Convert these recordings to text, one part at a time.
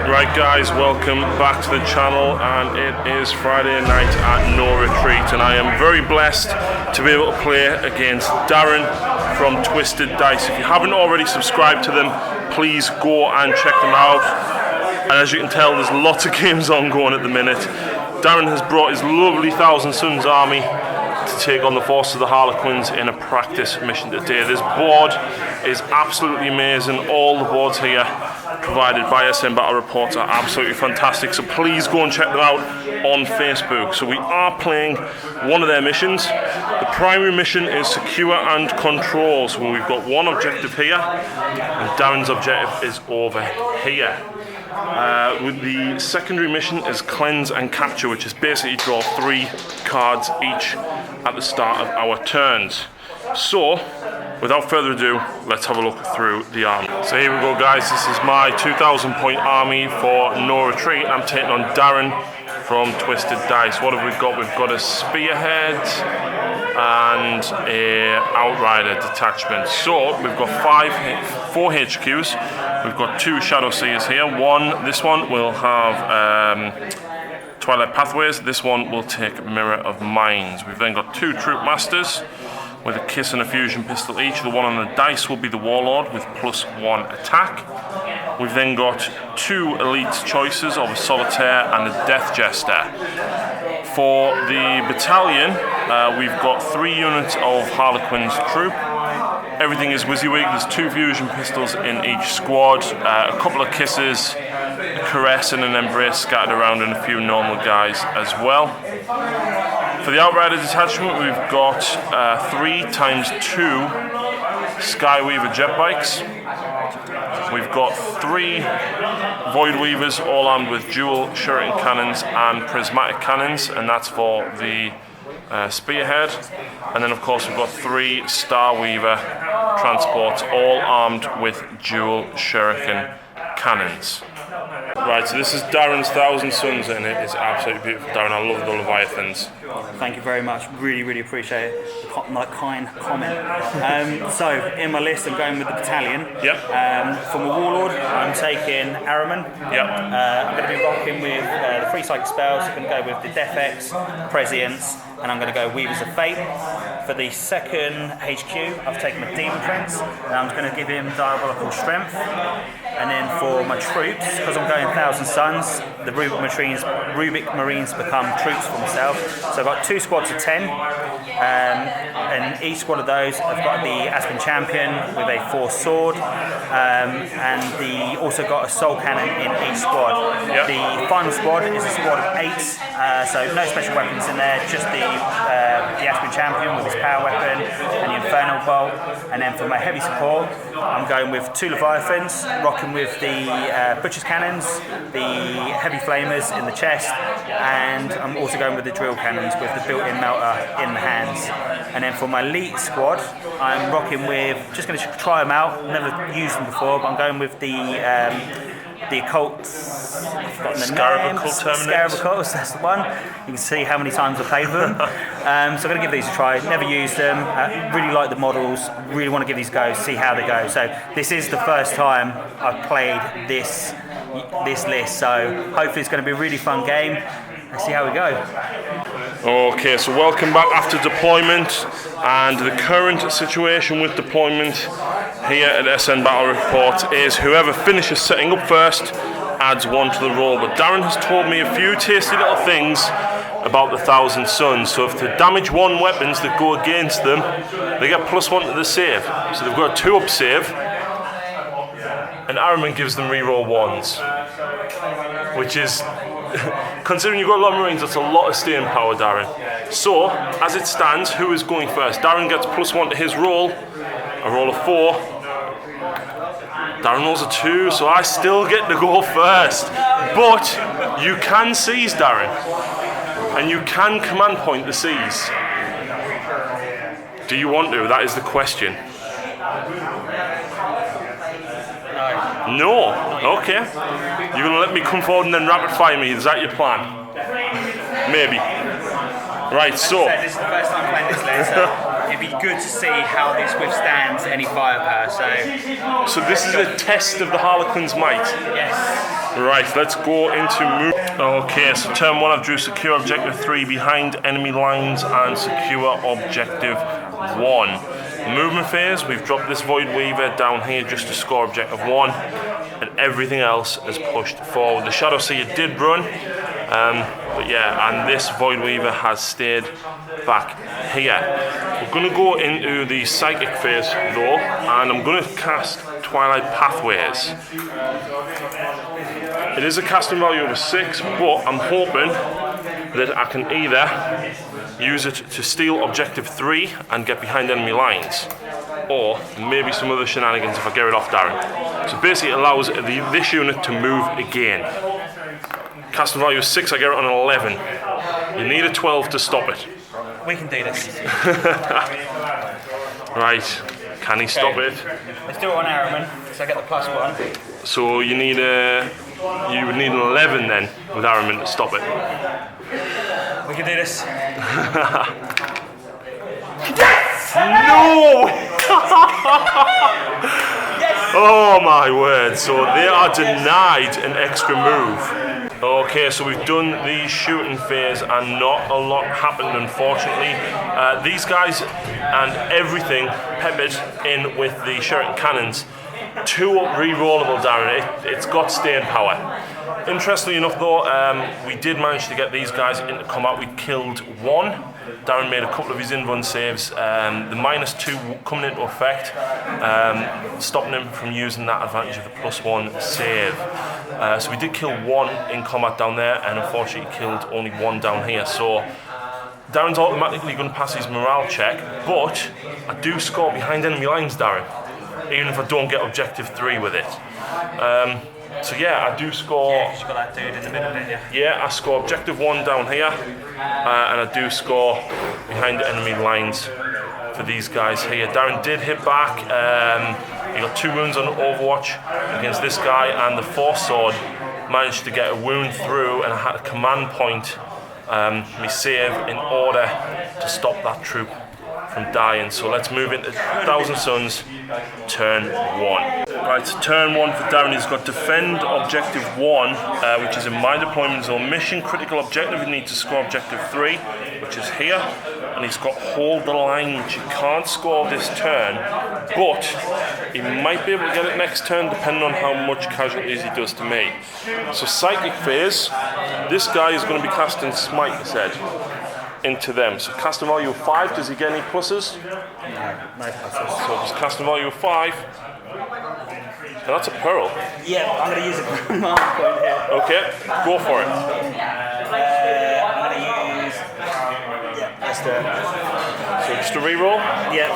Right guys, welcome back to the channel, and it is Friday night at No Retreat, and I am very blessed to be able to play against Darren from Twisted Dice. If you haven't already subscribed to them, please go and check them out. And as you can tell, there's lots of games ongoing at the minute. Darren has brought his lovely Thousand Sons army to take on the force of the Harlequins in a practice mission today. This board is absolutely amazing. All the boards here provided by SN Battle Reports are absolutely fantastic, so please go and check them out on Facebook. So we are playing one of their missions. The primary mission is secure and control, so we've got one objective here, and Darren's objective is over here. With the secondary mission is cleanse and capture, which is basically draw 3 cards each at the start of our turns. So, without further ado, let's have a look through the army. So here we go guys, this is my 2,000 point army for No Retreat. I'm taking on Darren from Twisted Dice. What have we got? We've got a spearhead and a outrider detachment. So we've got 4 HQs. We've got 2 Shadow Seers here. This one will have Twilight Pathways. This one will take Mirror of Minds. We've then got 2 Troop Masters with a Kiss and a Fusion Pistol each. The one on the dice will be the Warlord with +1 attack. We've then got 2 elite choices of a Solitaire and a Death Jester. For the battalion, we've got 3 units of Harlequins troop. Everything is WYSIWYG. There's 2 fusion pistols in each squad, a couple of kisses, a caress and an embrace scattered around, and a few normal guys as well. For the Outrider detachment, we've got 3x2 Skyweaver jet bikes. We've got 3 Void Weavers, all armed with dual shuriken cannons and prismatic cannons, and that's for the spearhead. And then of course we've got 3 Starweaver transports, all armed with dual shuriken cannons. Right, so this is Darren's Thousand Sons, and it is absolutely beautiful. Darren, I love the Leviathans. Thank you very much. Really appreciate it. My kind comment. So in my list, I'm going with the battalion. Yep. For my Warlord, I'm taking Ahriman. Yep. I'm going to be rocking with the 3 psychic spells. I'm going to go with the Death X, Prescience, and I'm going to go Weavers of Fate. For the second HQ, I've taken the Demon Prince, and I'm going to give him Diabolical Strength. And then for my troops, because I'm going Thousand Sons, the Rubik Marines become troops for myself. So I've got 2 squads of 10, and each squad of those, I've got the Aspen Champion with a 4 sword, and also got a soul cannon in each squad. Yep. The final squad is a squad of 8, so no special weapons in there, just the Aspen Champion with his power weapon and the Infernal Bolt. And then for my heavy support, I'm going with 2 Leviathans, rocking with the Butcher's Cannons, the Heavy Flamers in the chest, and I'm also going with the Drill Cannons with the built-in melter in the hands. And then for my elite squad, I'm rocking with, just going to try them out, never used them before, but I'm going with the occult, I've forgotten the Scarab name. Scarab Occults, that's the one. You can see how many times I've played with them. So I'm going to give these a try. Never used them. Really like the models. Really want to give these a go, see how they go. So this is the first time I've played this list. So hopefully it's going to be a really fun game. Let's see how we go. Okay, so welcome back after deployment, and the current situation with deployment here at SN Battle Report is whoever finishes setting up first adds 1 to the roll. But Darren has told me a few tasty little things about the Thousand Sons. So if they damage 1 weapons that go against them, they get +1 to the save. So they've got a 2-up save, and Ahriman gives them reroll 1s, which is, considering you've got a lot of Marines, that's a lot of staying power, Darren. So, as it stands, who is going first? Darren gets +1 to his roll, a roll of 4. Darren rolls a 2, so I still get to go first. But you can seize, Darren, and you can command point the seize. Do you want to? That is the question. No. Okay. You're going to let me come forward and then rapid fire me. Is that your plan? Maybe. Right, so. This is the first time playing this list, so it'd be good to see how this withstands any firepower. So this is a test of the Harlequins' might. Yes. Right, let's go into move. Okay, so turn 1 I've drew secure objective 3 behind enemy lines and secure objective 1. Movement phase, we've dropped this Void Weaver down here just to score objective 1, and everything else is pushed forward. The Shadow Seer did run, but yeah, and this Void Weaver has stayed back here. We're going to go into the Psychic phase though, and I'm going to cast Twilight Pathways. It is a casting value of 6, but I'm hoping that I can either use it to steal objective 3 and get behind enemy lines, or maybe some other shenanigans if I get it off Darren. So basically it allows this unit to move again. Casting value of 6, I get it on an 11. You need a 12 to stop it. We can do this. Right, can he stop it? Let's do it on Araman, so I get the +1. So you would need an 11 then with Araman to stop it. We can do this. No! Yes! Oh my word, so they are denied an extra move. Okay, so we've done the shooting phase and not a lot happened, unfortunately. These guys and everything peppered in with the shuriken cannons. 2 re-rollable, Darren. It's got staying power. Interestingly enough though, we did manage to get these guys into combat. We killed 1. Darren made a couple of his in-run saves. The -2 coming into effect, stopping him from using that advantage of the +1 save. So we did kill 1 in combat down there, and unfortunately killed only 1 down here. So Darren's automatically going to pass his morale check, but I do score behind enemy lines, Darren, even if I don't get objective 3 with it. So yeah, I do score. Yeah, you've got that dude in the middle, didn't you? Yeah, I score objective 1 down here, and I do score behind the enemy lines for these guys here. Darren did hit back. He got 2 wounds on Overwatch against this guy, and the Force Sword managed to get a wound through, and I had a command point me save in order to stop that troop from dying. So let's move into Thousand Sons, turn 1. Right, so turn 1 for Darren, he's got defend objective 1, which is in my deployment zone. Mission critical objective, you need to score objective 3, which is here. And he's got hold the line, which he can't score this turn, but he might be able to get it next turn depending on how much casualties he does to me. So Psychic phase, this guy is going to be casting Smite, he said, into them. So casting value of 5, does he get any pluses? No pluses. So just casting value of 5. So that's a pearl. Yeah, I'm going to use a command point here. Okay, go for it. I'm going to use... Yeah, let's do it. So just a reroll? Yeah.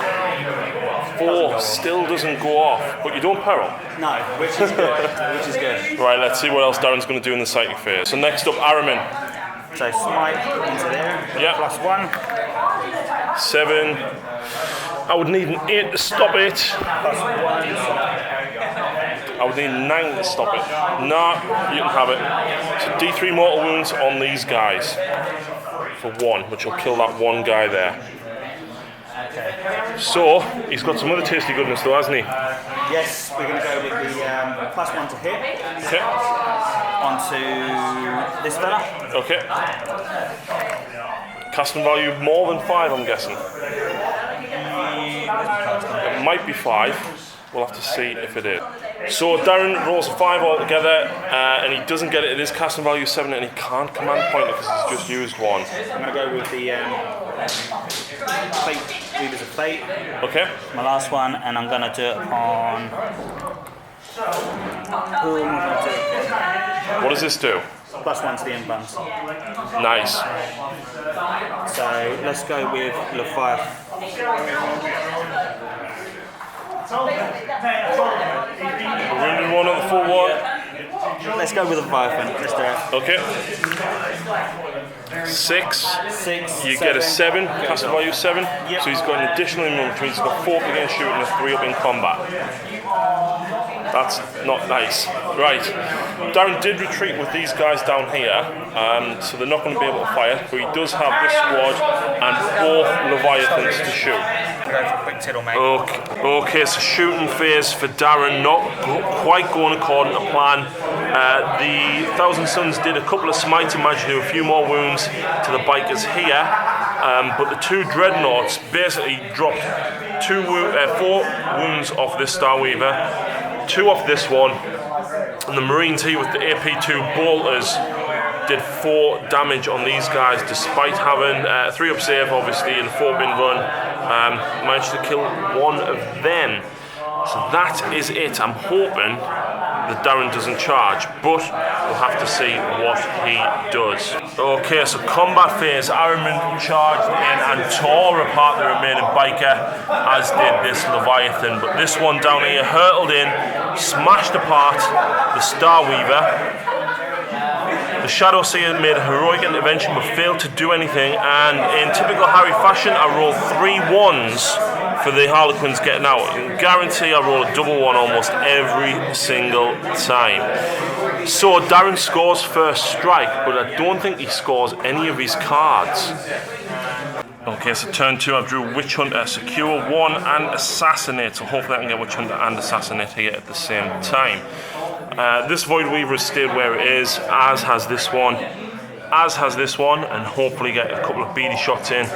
4 still doesn't go off, but you don't peril. No, which is good. Which is good. Right, let's see what else Darren's going to do in the Psychic phase. So next up, Araman. So Smite into there. Yeah. +1. 7. I would need an 8 to stop it. +1. I would need 9 to stop it. Nah, you can have it. So D3 mortal wounds on these guys for 1, which will kill that 1 guy there. Okay. So he's got some other tasty goodness though, hasn't he? Yes, we're going to go with the +1 to hit. Okay. Onto this fella. Okay. Casting value more than 5, I'm guessing. It might be 5. We'll have to see if it is. So Darren rolls 5 altogether, and he doesn't get it. It is casting value 7, and he can't command point it because he's just used 1. I'm going to go with the Fate, Weavers of Fate. Okay. My last one, and I'm going to do it upon... What does this do? +1 to the implants. Nice. So let's go with Leviathan. Wounded 1 on the full 1. Let's go with Leviathan. Let's do it. Okay. 6. 6. You get a 7. Casting value 7. Yep. So he's got an additional immunity, which means he's got 4 against shooting and a 3 up in combat. That's not nice. Right. Darren did retreat with these guys down here, so they're not going to be able to fire, but he does have this squad and both Leviathans to shoot. Go for a quick tiddle, mate. Okay, so shooting phase for Darren, not quite going according to plan. The Thousand Sons did a couple of smites and managed to do a few more wounds to the bikers here, but the two dreadnoughts basically dropped 4 wounds off this Starweaver, 2 off this one, and the Marines here with the AP2 bolters did 4 damage on these guys despite having 3 up save obviously and 4 bin run. Managed to kill 1 of them. So that is it. I'm hoping that Darren doesn't charge, but we'll have to see what he does. Okay, so combat phase, Ironman charged in and tore apart the remaining biker, as did this Leviathan, but this one down here hurtled in, smashed apart the Starweaver. The Shadow Seer made a heroic intervention but failed to do anything, and in typical Harry fashion I rolled 3 1s for the Harlequins getting out. I guarantee I roll a double 1 almost every single time. So Darren scores first strike, but I don't think he scores any of his cards. Okay, so turn 2 I drew Witch Hunter, Secure 1 and Assassinate, so hopefully I can get Witch Hunter and Assassinate here at the same time. This Void Weaver has stayed where it is, as has this one, and hopefully get a couple of beady shots in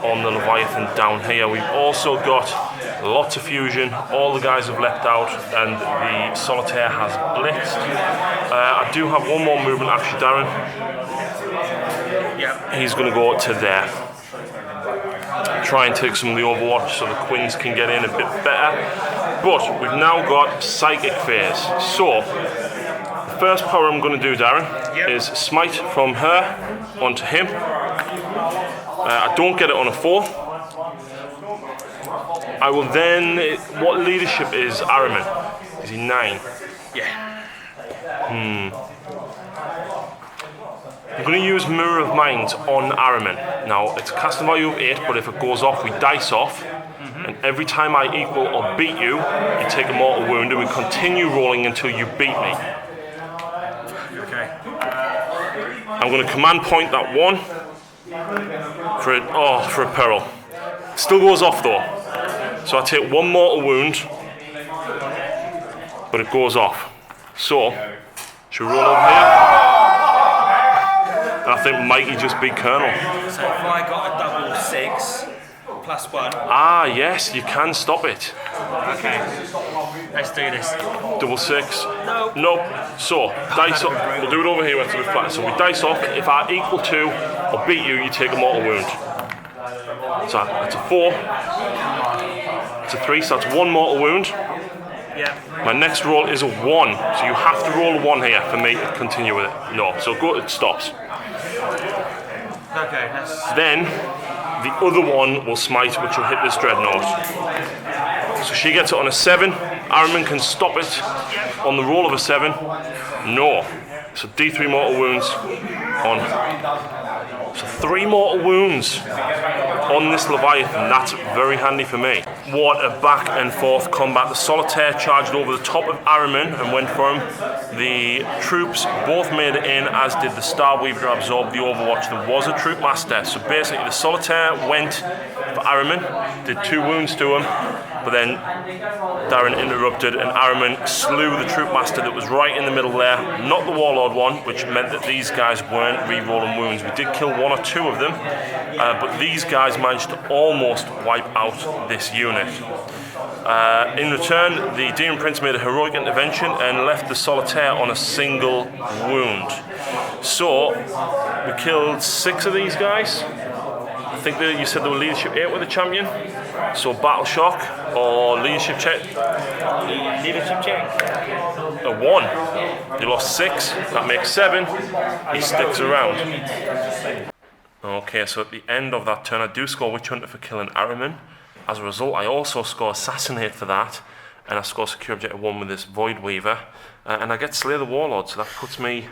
on the Leviathan down here. We've also got lots of fusion, all the guys have leapt out, and the Solitaire has blitzed. I do have one more movement actually, Darren. Yeah. He's going to go to there. Try and take some of the Overwatch so the Quins can get in a bit better. But we've now got Psychic Phase. So, the first power I'm going to do, Darren, is Smite from her onto him. I don't get it on a 4. I will then... What leadership is Araman? Is he 9? Yeah. I'm going to use Mirror of Minds on Araman. Now, it's a casting value of 8, but if it goes off, we dice off. And every time I equal or beat you, you take a mortal wound, and we continue rolling until you beat me. Okay. I'm going to command point that 1 for a peril. Still goes off though. So I take 1 mortal wound, but it goes off. So, should we roll over here? And I think Mikey just beat Colonel. So if I got a double 6 plus 1. Ah, yes, you can stop it. Okay. Let's do this. Double 6. Nope. Nope. So, dice off. We'll do it over here after we flat. So we dice off. If I equal 2 or beat you, you take a mortal wound. So that's a 4. It's a 3, so that's 1 mortal wound. Yeah. My next roll is a 1, so you have to roll a 1 here for me to continue with it. No, so go. It stops. Okay. Then the other one will smite, which will hit this dreadnought. So she gets it on a 7. Araman can stop it on the roll of a 7. No. So D3 mortal wounds on. So 3 mortal wounds on this Leviathan. That's very handy for me. What a back and forth combat. The Solitaire charged over the top of Araman and went for him. The troops both made it in, as did the Starweaver absorb the Overwatch. There was a troop master. So basically the Solitaire went for Araman, did 2 wounds to him, but then Darren interrupted and Araman slew the troop master that was right in the middle there, not the Warlord one, which meant that these guys weren't re-rolling wounds. We did kill 1 or 2 of them, but these guys managed to almost wipe out this unit. In return, the Demon Prince made a heroic intervention and left the Solitaire on a single wound. So, we killed 6 of these guys. I think that you said they were leadership 8 with the champion. So battle shock or leadership check. Leadership check. A 1. You lost 6. That makes 7. He sticks around. Okay, so at the end of that turn, I do score Witch Hunter for killing Araman. As a result, I also score Assassinate for that, and I score Secure Objective 1 with this Void Weaver, and I get Slay the Warlord. So that puts me.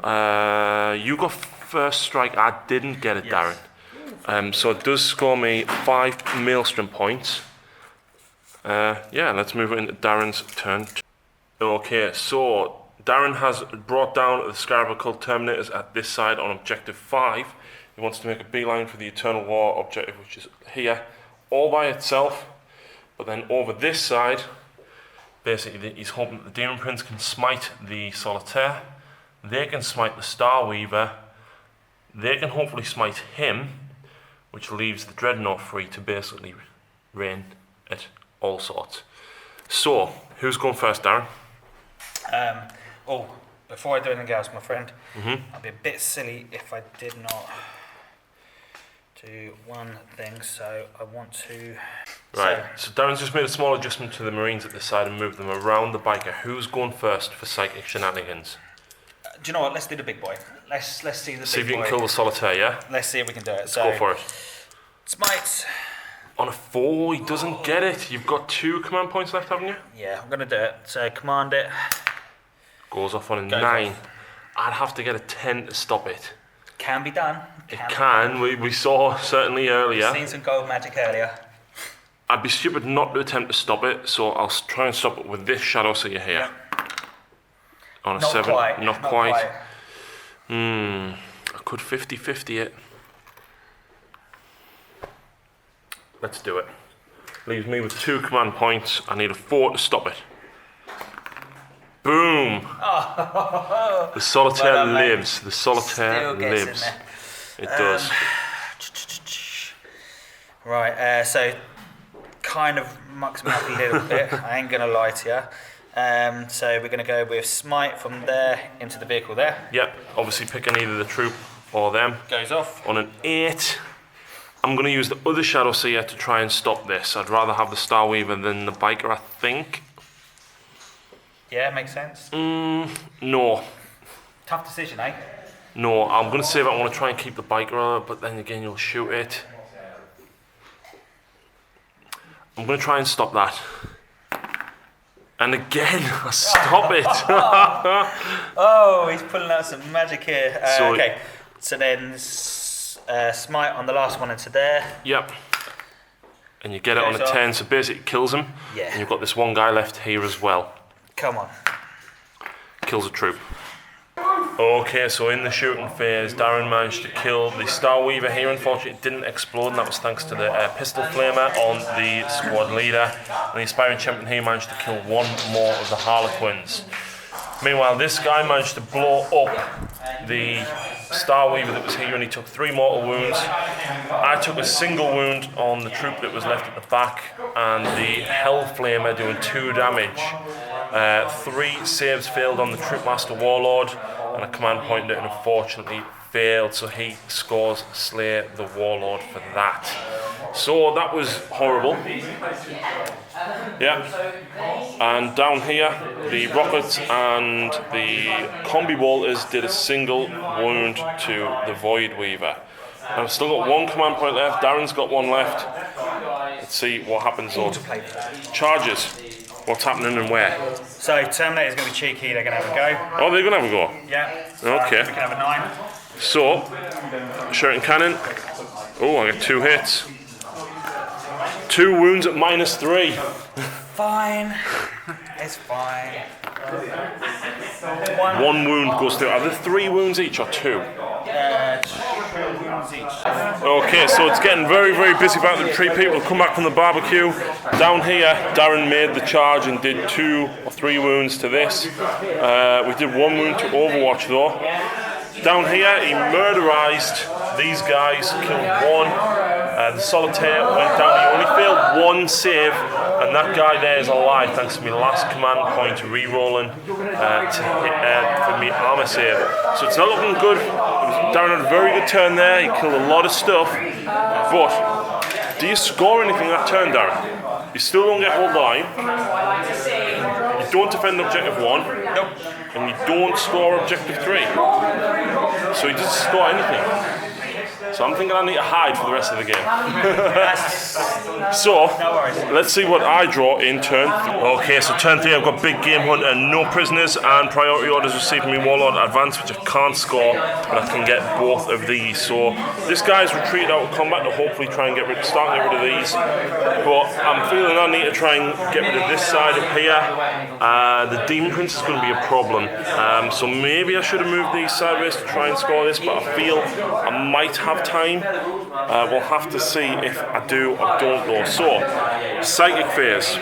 You got first strike. I didn't get it, Darren. So it does score me 5 Maelstrom points. Yeah, let's move into Darren's turn. Okay, so Darren has brought down the Scarab Occult Terminators at this side on objective 5. He wants to make a beeline for the Eternal War objective, which is here, all by itself. But then over this side, Basically, he's hoping that the Demon Prince can smite the Solitaire. They can smite the Star Weaver. They can hopefully smite him, which leaves the Dreadnought free to basically rain at all sorts. So, who's going first, Darren? Before I do anything else, my friend, I'd be a bit silly if I did not do one thing, so I want to... Right, so Darren's just made a small adjustment to the Marines at this side and moved them around the biker. Who's going first for psychic shenanigans? Do you know what, let's do the big boy. Let's see the big boy. See if you can kill the Solitaire, yeah? Let's see if we can do it. Let's go for it. Smites. On a 4, he doesn't get it. You've got 2 command points left, haven't you? Yeah, I'm going to do it. So command it. Goes off on a 9. I'd have to get a 10 to stop it. Can be done. It can. We saw certainly earlier. We've seen some gold magic earlier. I'd be stupid not to attempt to stop it, so I'll try and stop it with this Shadow Seer here. On a Not 7. Quite. Not quite. I could 50-50 it. Let's do it. Leaves me with 2 command points. I need a 4 to stop it. Boom! The Solitaire lives. The Solitaire lives. It does. Right, so kind of mucks me up a little bit. I ain't gonna lie to you. So we're gonna go with smite from there into the vehicle there. Yep. Obviously picking either the troop or them. Goes off. On an 8, I'm going to use the other Shadow Seer to try and stop this. I'd rather have the Star Weaver than the biker, I think. Yeah, makes sense. No. Tough decision, eh? No, I'm going to save it. I want to try and keep the biker, but then again, you'll shoot it. I'm going to try and stop that. And again, I stop it. Oh, he's pulling out some magic here. So, okay, so then smite on the last one into there. Yep. And you get it on a 10, so basically it kills him. Yeah. And you've got this one guy left here as well. Come on. Kills a troop. Okay, so in the shooting phase, Darren managed to kill the Star Weaver here. Unfortunately, it didn't explode, and that was thanks to the pistol flamer on the squad leader. And the Aspiring Champion here managed to kill 1 more of the Harlequins. Meanwhile, this guy managed to blow up the Star Weaver that was here, and he took 3 mortal wounds. I took a single wound on the troop that was left at the back, and the Hell Flamer doing 2 damage. 3 saves failed on the Troopmaster Warlord, and a command point that unfortunately failed, so he scores Slay the Warlord for that. So that was horrible. Yeah. And down here, the Rockets and the Combi Bolters did a single wound to the Void Weaver. I've still got 1 command point left. Darren's got 1 left. Let's see what happens though. Charges. What's happening and where? So Terminator's going to be cheeky. They're going to have a go. Oh, they're going to have a go? Yeah. Okay. We can have a 9. So, Shuriken Cannon. Oh, I get 2 hits. 2 wounds at -3. Fine. It's fine. 1 wound goes through. Are there 3 wounds each or 2? 2 wounds each. Okay, so it's getting very, very busy back to the tree. People come back from the barbecue. Down here, Darren made the charge and did 2 or 3 wounds to this. We did 1 wound to Overwatch though. Down here, he murderized these guys, killed 1. The Solitaire went down. He only failed 1 save, and that guy there is alive thanks to my last command point re-rolling for me armor save. So it's not looking good. Darren had a very good turn there. He killed a lot of stuff. But do you score anything that turn, Darren? You still don't get hold line. You don't defend objective 1. Nope. And you don't score objective 3. So he doesn't score anything. So I'm thinking I need to hide for the rest of the game. So, let's see what I draw in turn 3. Okay, so turn 3 I've got Big Game Hunter, no prisoners, and priority orders received from me Warlord Advance, which I can't score, but I can get both of these. So this guy's retreated out of combat to hopefully try and start and get rid of these. But I'm feeling I need to try and get rid of this side up here. The Demon Prince is going to be a problem. So maybe I should have moved these sideways to try and score this, but I feel I might have time. We'll have to see if I do or don't though. So, Psychic Phase.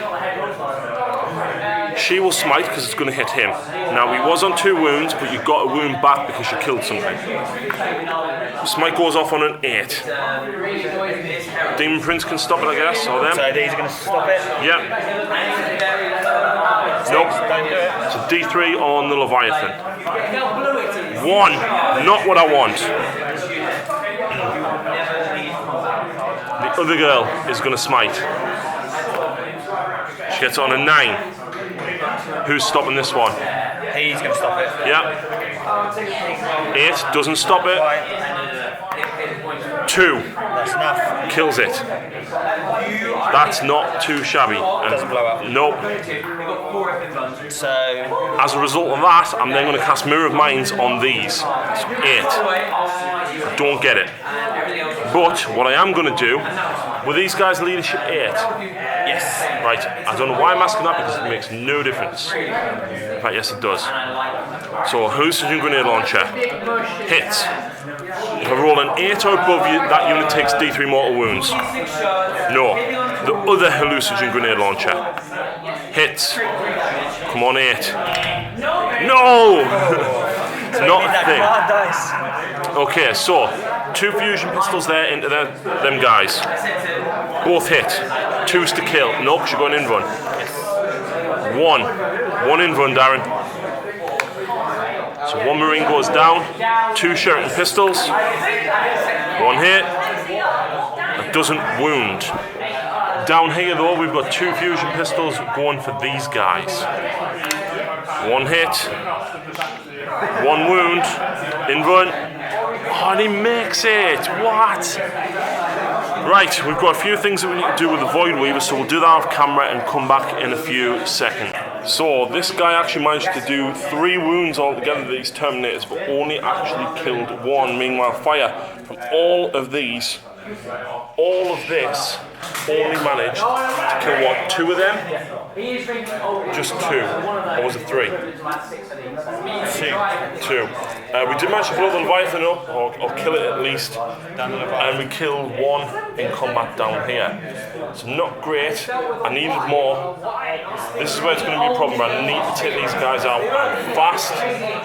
she will smite because it's going to hit him. Now he was on 2 wounds, but you got a wound back because you killed something. Smite goes off on an 8. Demon Prince can stop it, I guess, or them. So these are going to stop it? Yeah. Nope. So D3 on the Leviathan. 1. Not what I want. The other girl is going to smite. She gets on a 9. Who's stopping this one? He's going to stop it. Yeah. 8 doesn't stop it. 2. That's enough. Kills it. That's not too shabby. Doesn't blow up. Nope. So as a result of that, I'm then going to cast Mirror of Minds on these. So 8. Don't get it. But what I am going to do, were these guys leadership 8? yes. Right, I don't know why I'm asking that because it makes no difference. In fact, yes it does. So hallucinogen grenade launcher hits. If I roll an 8 or above you, that unit takes D3 mortal wounds. No. The other hallucinogen grenade launcher hits. Come on, 8. No! It's not a thing. Okay, so 2 fusion pistols there into them guys. Both hit. 2's to kill. Nope, you're going in run. 1 in run, Darren. So 1 Marine goes down. 2 Shuriken pistols. 1 hit. That doesn't wound. Down here though, we've got 2 fusion pistols going for these guys. 1 hit. 1 wound. In run. Oh, and he makes it! What? Right, we've got a few things that we need to do with the Void Weaver, so we'll do that off camera and come back in a few seconds. So, this guy actually managed to do 3 wounds altogether, these Terminators, but only actually killed 1. Meanwhile, Fire, from all of these, all of this, only managed to kill what? 2 of them? Just 2. Or was it 3? 2. We did manage to blow the Leviathan up, or kill it at least, and we killed 1 in combat down here. So not great. I needed more. This is where it's going to be a problem. I need to take these guys out fast.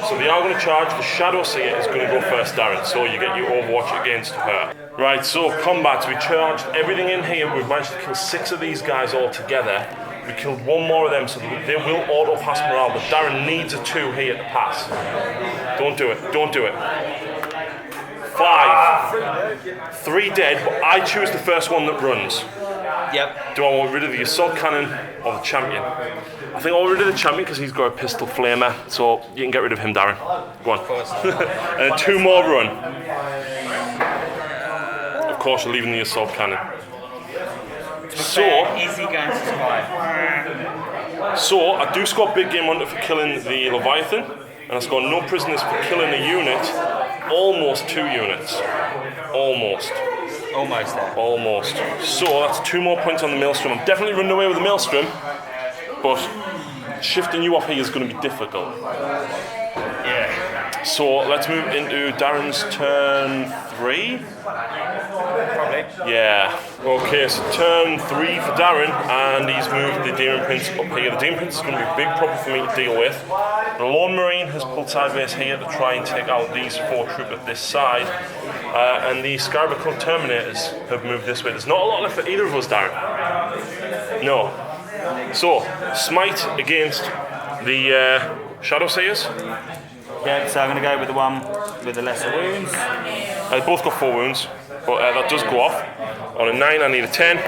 So they are going to charge. The Shadow Seer is going to go first, Darren. So you get your Overwatch against her. Right, so combat. We charged everything in here. We've managed to kill 6 of these guys all together. We killed 1 more of them, so they will auto-pass morale, but Darren needs a 2 here to pass. Don't do it. Don't do it. 5. 3 dead, but I choose the first one that runs. Yep. Do I want rid of the Assault Cannon or the Champion? I think I'll rid of the Champion because he's got a Pistol Flamer, so you can get rid of him, Darren. Go on. And 2 more run. Of course, you're leaving the Assault Cannon. So, is he going to survive? So, I do score big game on it for killing the Leviathan, and I score no prisoners for killing a unit, almost 2 units. Almost. Almost there. Almost. So, that's 2 more points on the Maelstrom. I'm definitely running away with the Maelstrom, but shifting you off here is going to be difficult. Yeah. So, let's move into Darren's turn 3. Probably. Yeah. Okay, so turn 3 for Darren, and he's moved the Demon Prince up here. The Demon Prince is going to be a big problem for me to deal with. The Lone Marine has pulled sideways here to try and take out these 4 troops at this side, and the Scarabacul Terminators have moved this way. There's not a lot left for either of us, Darren. No. So, Smite against the Shadow Seers. Yeah, so I'm going to go with the one with the lesser wounds. They both got 4 wounds, but that does go off. On a 9, I need a 10.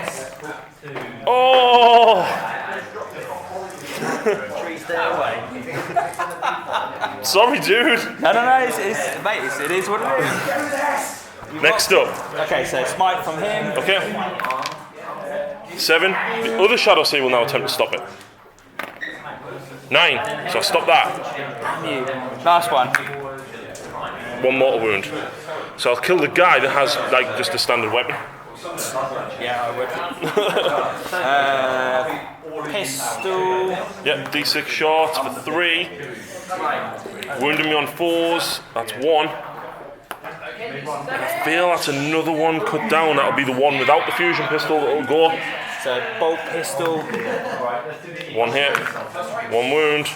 Oh! Sorry, dude. No, mate, it is what it is. Next up. Okay, so Smite from him. Okay. 7. The other Shadow Sea will now attempt to stop it. 9. So I stop that. Last one. 1 mortal wound. So I'll kill the guy that has like just a standard weapon. Yeah, I would. Pistol. Yep, D6 shots for 3. Wounding me on 4s. That's 1. I feel that's another one cut down. That'll be the one without the fusion pistol that'll go. So bolt pistol. One hit, one wound.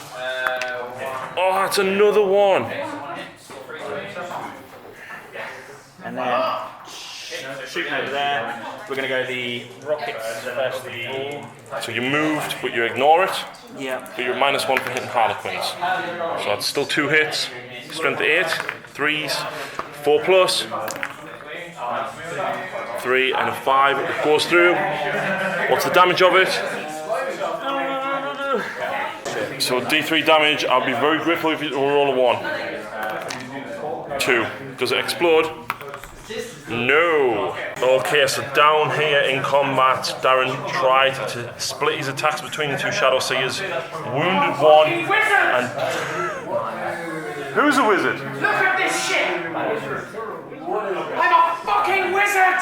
Oh, that's another one. And then shooting over there. We're going to go the rockets first of all. So you moved, but you ignore it. Yeah. But you're -1 for hitting Harlequins. So that's still 2 hits. Strength 8, 3s, 4 plus, 3 and a 5. It goes through. What's the damage of it? So D3 damage. I'll be very grateful if you roll a 1. 2. Does it explode? No. Okay, so down here in combat, Darren tried to split his attacks between the 2 Shadow Seers, wounded 1, and... Who's a wizard? Look at this shit! I'm a fucking wizard!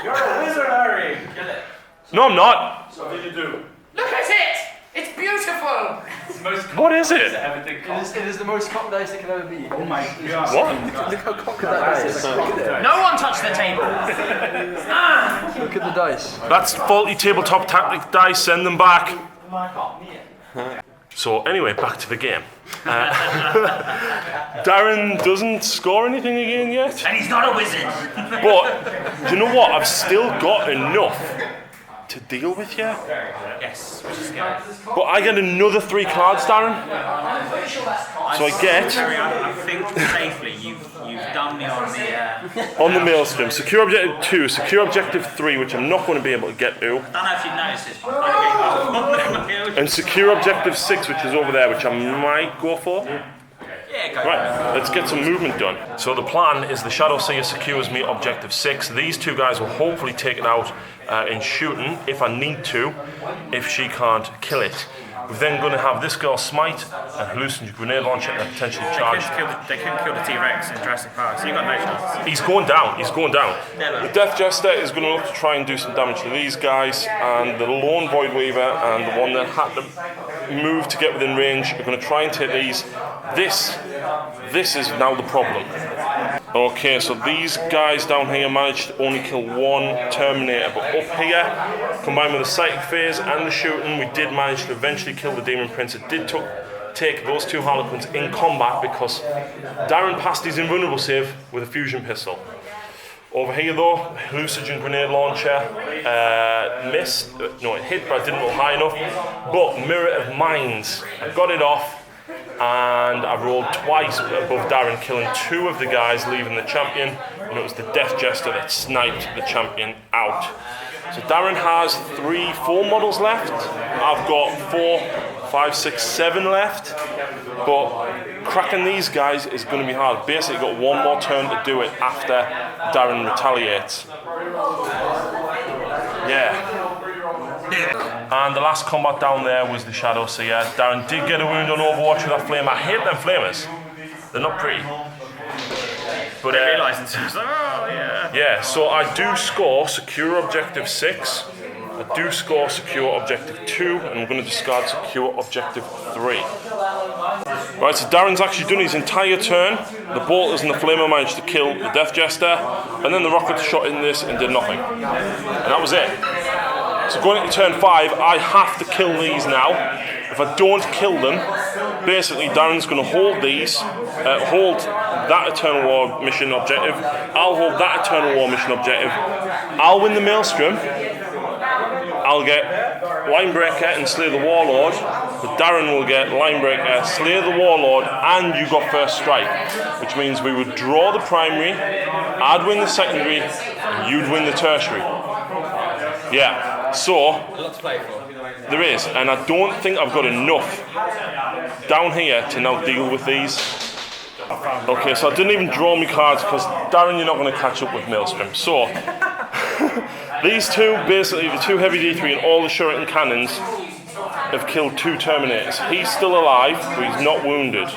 You're a wizard, Harry! No, I'm not. So what did you do? Look at it! It's beautiful! What is it? It is the most cocked dice it can ever be. Oh my god. What? Look how cocked that dice is. Look at it. No one touched the table! Look at the dice. That's faulty tabletop tactic dice. Send them back. So anyway, back to the game. Darren doesn't score anything again yet. And he's not a wizard! But do you know what? I've still got enough to deal with you. Yes, which is scary. But I get another 3 cards, Darren. So I get Harry, I think safely you've done me on the. on the maelstrom. Secure objective 2, secure objective 3, which I'm not going to be able to get to, I don't know if you've noticed this, but I'm getting and secure objective 6, which is over there, which I might go for. Yeah, go. Right, let's get some movement done. So the plan is the Shadow Seer secures me objective 6. These 2 guys will hopefully take it out in shooting if I need to, if she can't kill it. We're then going to have this girl smite and hallucinate grenade launcher and potentially charge. They couldn't kill the T-Rex in Jurassic Park, so you've got no chance. He's going down, he's going down. Never. The Death Jester is going to look to try and do some damage to these guys, and the Lone Void Weaver and the one that had to move to get within range are going to try and take these. This is now the problem. Okay, so these guys down here managed to only kill 1 Terminator, but up here, combined with the Psychic Phase and the shooting, we did manage to eventually kill the Demon Prince. It did take those 2 Harlequins in combat because Darren passed his invulnerable save with a fusion pistol. Over here though, hallucinogen grenade launcher, missed, no it hit but I didn't roll high enough, but Mirror of Minds, I got it off, and I rolled twice above Darren, killing 2 of the guys, leaving the champion, and it was the Death Jester that sniped the champion out. So Darren has 4 models left. I've got 4, 5, 6, 7 left, but cracking these guys is going to be hard. Basically got 1 more turn to do it after Darren retaliates. Yeah. And the last combat down there was the Shadow Seer. Darren did get a wound on Overwatch with that flame. I hate them flamers. They're not pretty. But Realising, so oh yeah. yeah, so I do score secure objective 6. I do score secure objective 2, and I'm going to discard secure objective 3. Right, so Darren's actually done his entire turn. The bolters and the flamer managed to kill the Death Jester, and then the rocket shot in this and did nothing. And that was it. So going into turn 5, I have to kill these now. If I don't kill them, basically Darren's going to hold these, hold that Eternal War mission objective. I'll hold that Eternal War mission objective. I'll win the Maelstrom. I'll get Linebreaker and Slay the Warlord, but Darren will get Linebreaker, Slay the Warlord, and you got First Strike, which means we would draw the primary, I'd win the secondary, and you'd win the tertiary. Yeah, so there is, and I don't think I've got enough down here to now deal with these. Okay, so I didn't even draw my cards because Darren, you're not going to catch up with Maelstrom. So these 2, basically the 2 heavy D3 and all the shuriken cannons have killed 2 Terminators. He's still alive, but he's not wounded.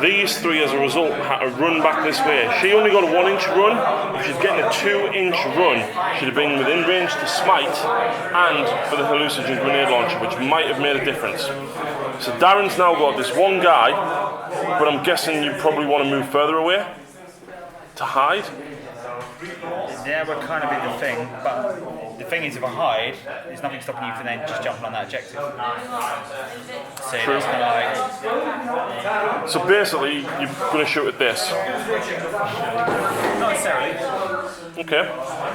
These 3, as a result, had to run back this way. She only got a 1-inch run. If she's getting a 2-inch run, she'd have been within range to smite and for the hallucinogen grenade launcher, which might have made a difference. So Darren's now got this 1 guy, but I'm guessing you probably want to move further away to hide. Yeah, would kind of be the thing, but the thing is, if I hide, there's nothing stopping you from then just jumping on that objective. So it's kind of like... So basically, you're going to shoot at this. Not necessarily. Okay.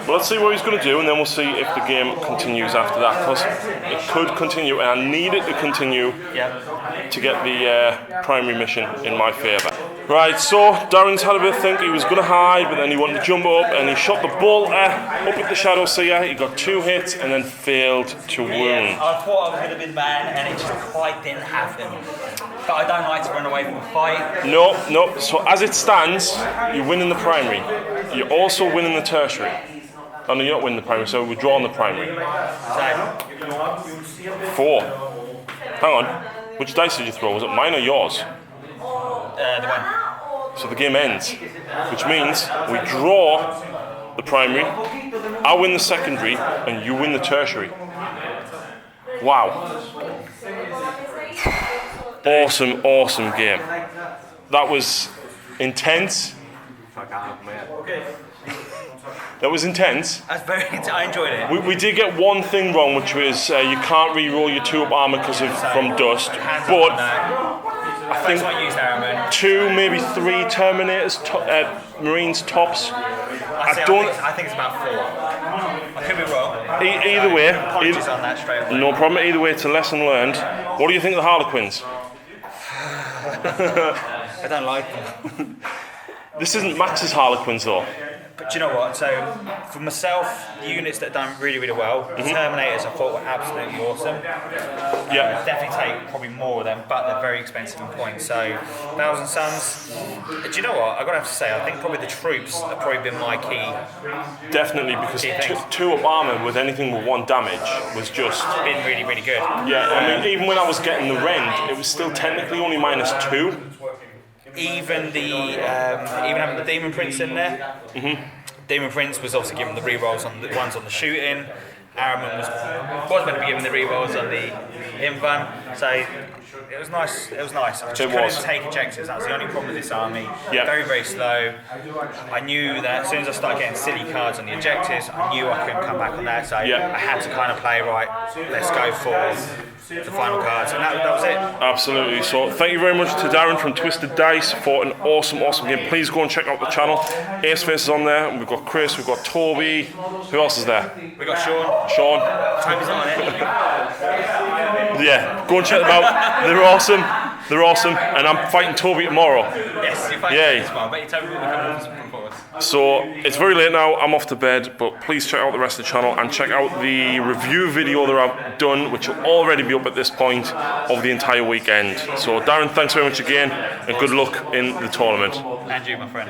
Well, let's see what he's going to do, and then we'll see if the game continues after that. Because it could continue, and I need it to continue to get the primary mission in my favour. Right, so Darren's had a bit of think. He was going to hide, but then he wanted to jump up, and he shot the bolter up at the Shadow Seer. He got 2 hits, and then failed to wound. Yeah, I thought I was going to be the man, and it just quite didn't happen. But I don't like to run away from a fight. No. So as it stands, you win in the primary. You also win in the tertiary. Oh no, you're not winning the primary, so we're drawing the primary. So, 4. Hang on. Which dice did you throw? Was it mine or yours? the one. So the game ends. Which means we draw the primary, I win the secondary, and you win the tertiary. Wow. Awesome game. That was intense. That was intense. That's very. I enjoyed it. We did get one thing wrong, which was you can't re-roll your 2-up armor because of from dust. But I think not used Harriman. 2, maybe 3 Terminators, Marines tops. I think it's about 4. I could be wrong. Either way, Apologies on that straight away. no problem. Either way, it's a lesson learned. What do you think of the Harlequins? I don't like them. This isn't Max's Harlequins though. But do you know what? So, for myself, the units that done really well, the Terminators I thought were absolutely awesome. Yeah. Definitely take probably more of them, but they're very expensive in points. So, Thousand Sons. Do you know what? I've got to have to say, I think probably the troops have probably been my key. Definitely, because Key things. 2-up armor with anything with 1 damage was just. Been really good. Yeah, I mean, even when I was getting the rend, it was still technically only -2. Even having the Demon Prince in there. Demon Prince was obviously given the rerolls on the ones on the shooting. Araman was meant to be given the rerolls on the Invan. So it was nice. I just couldn't take objectives. That was the only problem with this army. Yeah. Very slow. I knew that as soon as I started getting silly cards on the objectives, I knew I couldn't come back on that. So Yeah. I had to kind of play right. Let's go for the final cards, and that was it. Absolutely. So thank you very much to Darren from Twisted Dice for an awesome game. Please go and check out the channel. Ace Face is on there, and we've got Chris, we've got Toby. Who else is there? We got Sean. Toby's not on it. Yeah, go and check them out. They're awesome, and I'm fighting Toby tomorrow. Yes, you're fighting Yay. this one. I bet you Toby will be coming forward. So it's very late now, I'm off to bed, but please check out the rest of the channel and check out the review video that I've done, which will already be up at this point of the entire weekend. So Darren, thanks very much again, and good luck in the tournament. And you, my friend.